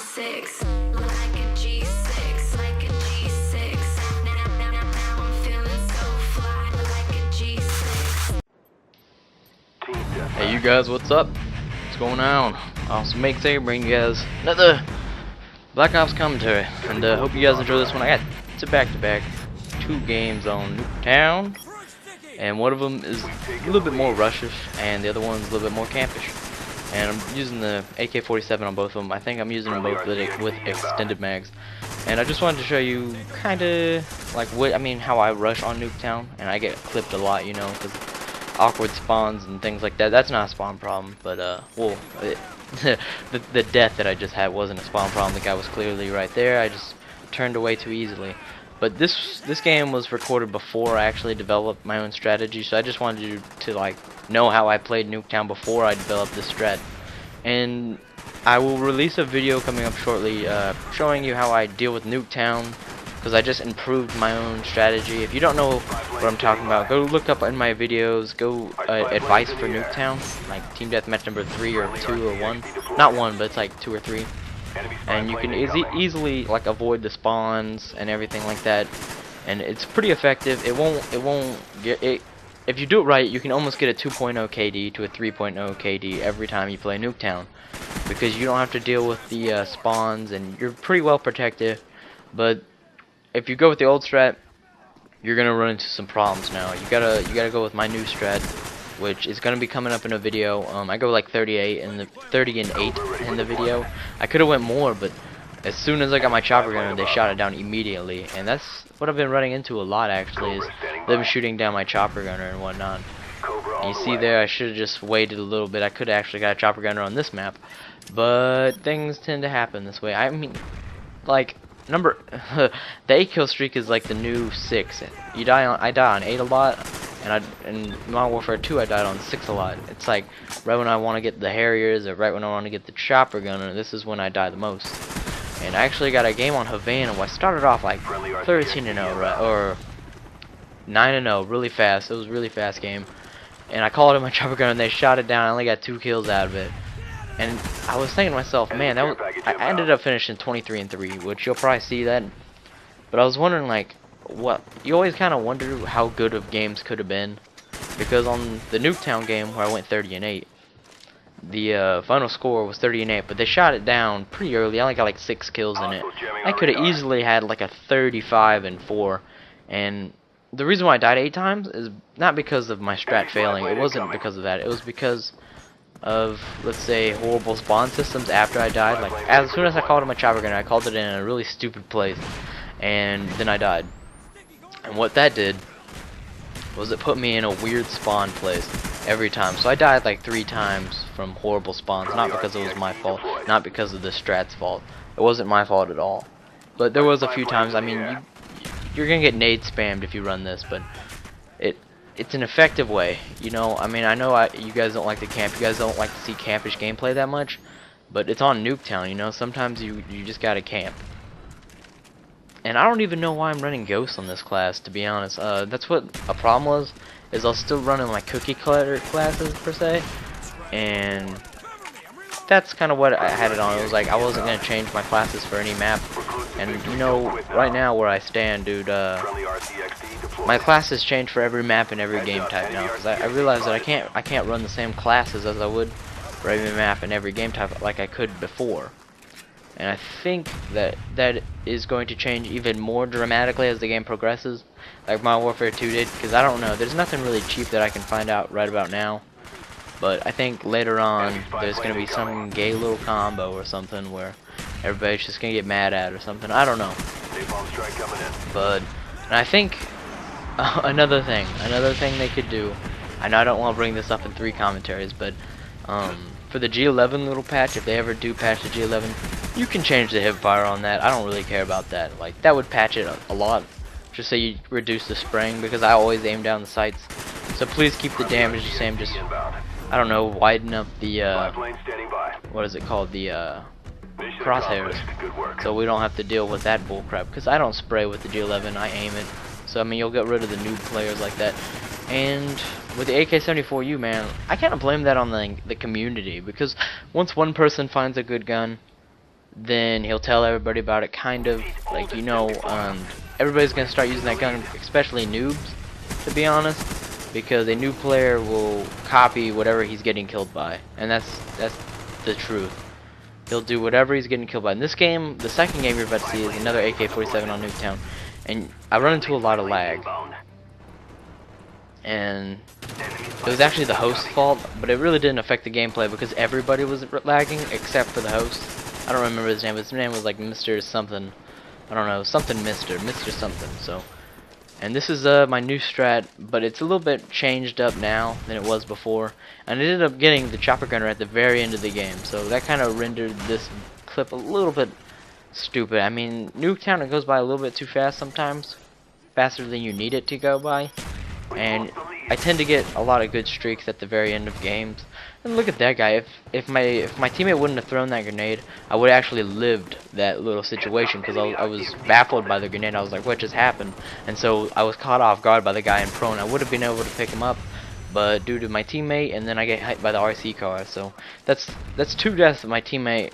G6, like a G6, like a G6. Now I'm feeling so fly, like a G6. Hey you guys, what's up? What's going on? Awesome Make here, bring you guys another Black Ops commentary, and hope you guys enjoy this one. I got back-to-back 2 games on Nuketown, and one of them is a little bit more rushish, and the other one's a little bit more campish. And I'm using the AK-47 on both of them. I think I'm using them both with extended mags. And I just wanted to show you kind of like how I rush on Nuketown, and I get clipped a lot, you know, because awkward spawns and things like that. That's not a spawn problem, but the death that I just had wasn't a spawn problem. The guy was clearly right there. I just turned away too easily. But this game was recorded before I actually developed my own strategy, so I just wanted you to like know how I played Nuketown before I developed this strat. And I will release a video coming up shortly showing you how I deal with Nuketown, because I just improved my own strategy. If you don't know what I'm talking about, go look up in my videos, go advice for Nuketown, like Team Deathmatch number 3 or 2 or 1. Not 1, but it's like 2 or 3. And you can easily like avoid the spawns and everything like that, and it's pretty effective. It won't get it. If you do it right, you can almost get a 2.0 KD to a 3.0 KD every time you play Nuketown, because you don't have to deal with the spawns, and you're pretty well protected. But if you go with the old strat, you're gonna run into some problems now. You gotta go with my new strat, which is gonna be coming up in a video. I go like 30 and 8 in the video. I could have went more, but as soon as I got my chopper gunner, they shot it down immediately, and that's what I've been running into a lot actually, is them shooting down my chopper gunner and whatnot. And you see there, I should have just waited a little bit. I could have actually got a chopper gunner on this map, but things tend to happen this way. I mean, like the 8 kill streak is like the new 6. I die on 8 a lot. And in Modern Warfare 2, I died on 6 a lot. It's like right when I want to get the Harriers, or right when I want to get the chopper gunner, this is when I die the most. And I actually got a game on Havana where I started off like 13-0, right, or 9-0, really fast. It was a really fast game. And I called in my chopper gunner, and they shot it down. I only got 2 kills out of it. And I was thinking to myself, man, I ended up finishing 23-3, which you'll probably see that. But I was wondering, like, what you always kind of wonder how good of games could have been, because on the Nuketown game where I went 30-8, the final score was 30-8, but they shot it down pretty early. I only got like 6 kills in it. I could have easily had like a 35-4, and the reason why I died 8 times is not because of my strat failing. It wasn't because of that. It was because of, let's say, horrible spawn systems after I died. Like as soon as I called in my chopper gunner, I called it in a really stupid place, and then I died. And what that did was it put me in a weird spawn place every time. So I died like 3 times from horrible spawns, not because it was my fault, not because of the strat's fault. It wasn't my fault at all. But there was a few times. I mean, you're gonna get nade spammed if you run this, but it's an effective way. You know, I mean, I know you guys don't like to camp. You guys don't like to see campish gameplay that much, but it's on Nuketown. You know, sometimes you just gotta camp. And I don't even know why I'm running Ghosts on this class, to be honest. That's what a problem was, is I was still running my cookie cutter classes, per se. And that's kind of what I had it on. It was like I wasn't going to change my classes for any map. And, you know, right now where I stand, dude, my classes change for every map and every game type now. Because I realize that I can't run the same classes as I would for every map and every game type like I could before. And I think that is going to change even more dramatically as the game progresses, like Modern Warfare 2 did, because I don't know, there's nothing really cheap that I can find out right about now. But I think later on, there's going to be some gay little combo or something where everybody's just going to get mad at or something. I don't know. But, and I think another thing they could do, I know I don't want to bring this up in 3 commentaries, but for the G11 little patch, if they ever do patch the G11, you can change the hipfire on that. I don't really care about that. Like, that would patch it a lot. Just say you reduce the spraying, because I always aim down the sights. So please keep the damage the same. Just, I don't know, widen up the what is it called, the crosshairs, so we don't have to deal with that bullcrap. Because I don't spray with the G11, I aim it. So I mean, you'll get rid of the noob players like that. And with the AK-74U, man, I can't blame that on the community, because once one person finds a good gun, then he'll tell everybody about it, kind of like, everybody's gonna start using that gun, especially noobs, to be honest, because a new player will copy whatever he's getting killed by, and that's the truth. He'll do whatever he's getting killed by. In this game, the second game you're about to see is another AK-47 on Nuketown, and I run into a lot of lag, and it was actually the host's fault, but it really didn't affect the gameplay because everybody was lagging except for the host. I don't remember his name, but his name was like Mr. something. I don't know, something Mr. something. So, and this is my new strat, but it's a little bit changed up now than it was before. And I ended up getting the chopper gunner at the very end of the game, so that kind of rendered this clip a little bit stupid. I mean, Nuketown, it goes by a little bit too fast sometimes, faster than you need it to go by. And I tend to get a lot of good streaks at the very end of games. And look at that guy. If my teammate wouldn't have thrown that grenade, I would have actually lived that little situation, because I was baffled by the grenade. I was like, what just happened? And so I was caught off guard by the guy in prone. I would have been able to pick him up, but due to my teammate, and then I get hit by the RC car. So that's 2 deaths that my teammate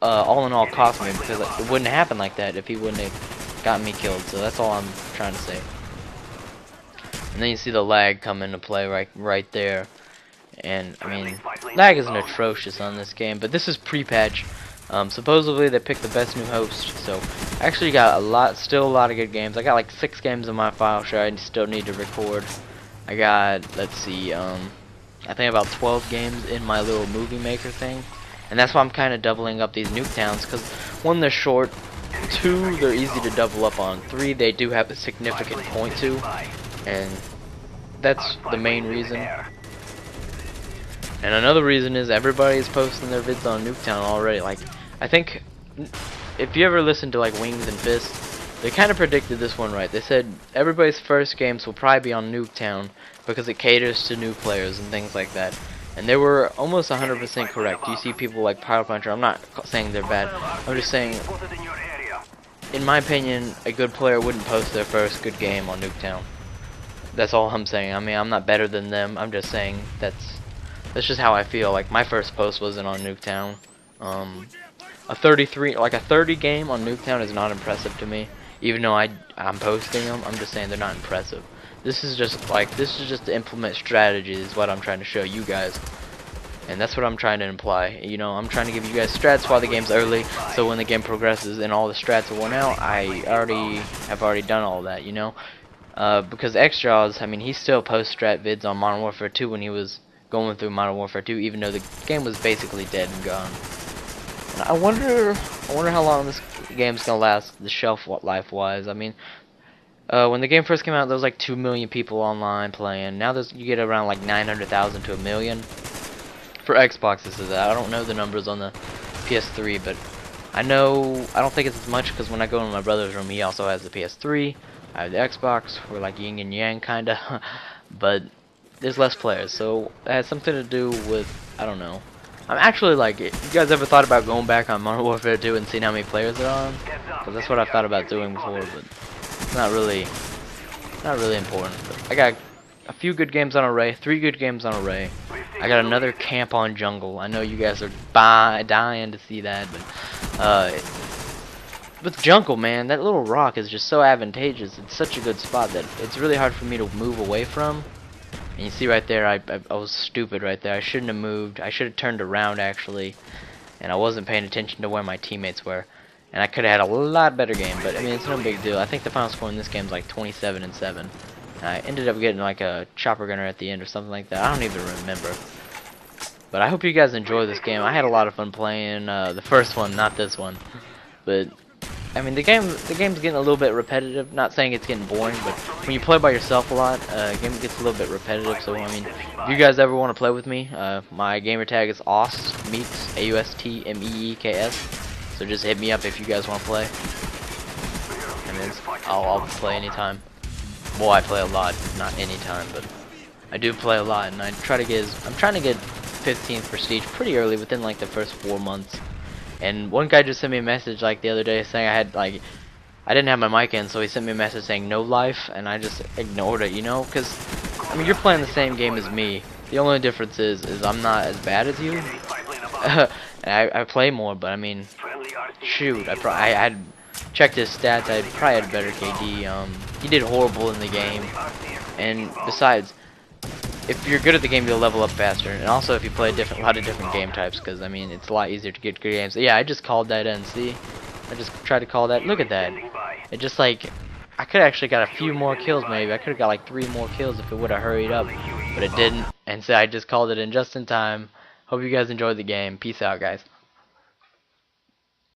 all in all cost me, because it wouldn't happen like that if he wouldn't have gotten me killed. So that's all I'm trying to say. And then you see the lag come into play right there. And I mean, lag isn't atrocious on this game, but this is pre-patch. Supposedly they picked the best new host, so I actually got still a lot of good games. I got like 6 games in my file share I still need to record. I got, let's see, I think about 12 games in my little movie maker thing, and that's why I'm kind of doubling up these Nuketowns, because 1, they're short, 2, they're easy to double up on, 3, they do have a significant point to, and that's the main reason. And another reason is everybody's posting their vids on Nuketown already. Like, I think if you ever listen to like Wings and Fists, they kind of predicted this one right. They said everybody's first games will probably be on Nuketown because it caters to new players and things like that. And they were almost 100% correct. You see people like Pyro Puncher. I'm not saying they're bad. I'm just saying, in my opinion, a good player wouldn't post their first good game on Nuketown. That's all I'm saying. I mean, I'm not better than them. I'm just saying that's just how I feel. Like, my first post wasn't on Nuketown. A 30 game on Nuketown is not impressive to me. Even though I'm posting them, I'm just saying they're not impressive. This is just to implement strategy is what I'm trying to show you guys. And that's what I'm trying to imply. You know, I'm trying to give you guys strats while the game's early, so when the game progresses and all the strats are worn out, have already done all that, you know? Because Xjaws, I mean, he still posts strat vids on Modern Warfare 2 when he was going through Modern Warfare 2, even though the game was basically dead and gone. And I wonder how long this game's gonna last, the shelf life wise. I mean, when the game first came out, there was like 2 million people online playing. Now you get around like 900,000 to a million. For Xbox, this is that. I don't know the numbers on the PS3, but I don't think it's as much, because when I go in my brother's room, he also has the PS3. I have the Xbox. We're like yin and yang, kinda. But there's less players, so it has something to do with, I don't know. I'm actually like, you guys ever thought about going back on Modern Warfare 2 and seeing how many players are on? Because that's what I've thought about doing before, but it's not really important. But I got a few good games on Array, 3 good games on Array. I got another camp on Jungle. I know you guys are dying to see that, but with Jungle, man, that little rock is just so advantageous. It's such a good spot that it's really hard for me to move away from. And you see right there, I was stupid right there. I shouldn't have moved. I should have turned around, actually. And I wasn't paying attention to where my teammates were. And I could have had a lot better game, but I mean, it's no big deal. I think the final score in this game is like 27-7. And I ended up getting like a chopper gunner at the end or something like that. I don't even remember. But I hope you guys enjoy this game. I had a lot of fun playing the first one, not this one. But I mean, the game's getting a little bit repetitive. Not saying it's getting boring, but when you play by yourself a lot, the game gets a little bit repetitive. So I mean, if you guys ever want to play with me, my gamer tag is AustMeeks, AustMeeks. So just hit me up if you guys want to play, and then I'll play anytime. Well, I play a lot, not anytime, but I do play a lot, and I'm trying to get 15th prestige pretty early, within like the first 4 months. And one guy just sent me a message like the other day saying I didn't have my mic in, so he sent me a message saying no life, and I just ignored it, you know, because I mean, you're playing the same game as me. The only difference is I'm not as bad as you. And I play more, but I mean, shoot, I had checked his stats. I probably had better KD. He did horrible in the game, and besides, if you're good at the game, you'll level up faster. And also, if you play a lot of different game types, because I mean, it's a lot easier to get good games. Yeah, I just called that in. See, I just tried to call that. Look at that. It just like I could actually got a few more kills. Maybe I could have got like 3 more kills if it would have hurried up, but it didn't. And so I just called it in just in time. Hope you guys enjoyed the game. Peace out, guys.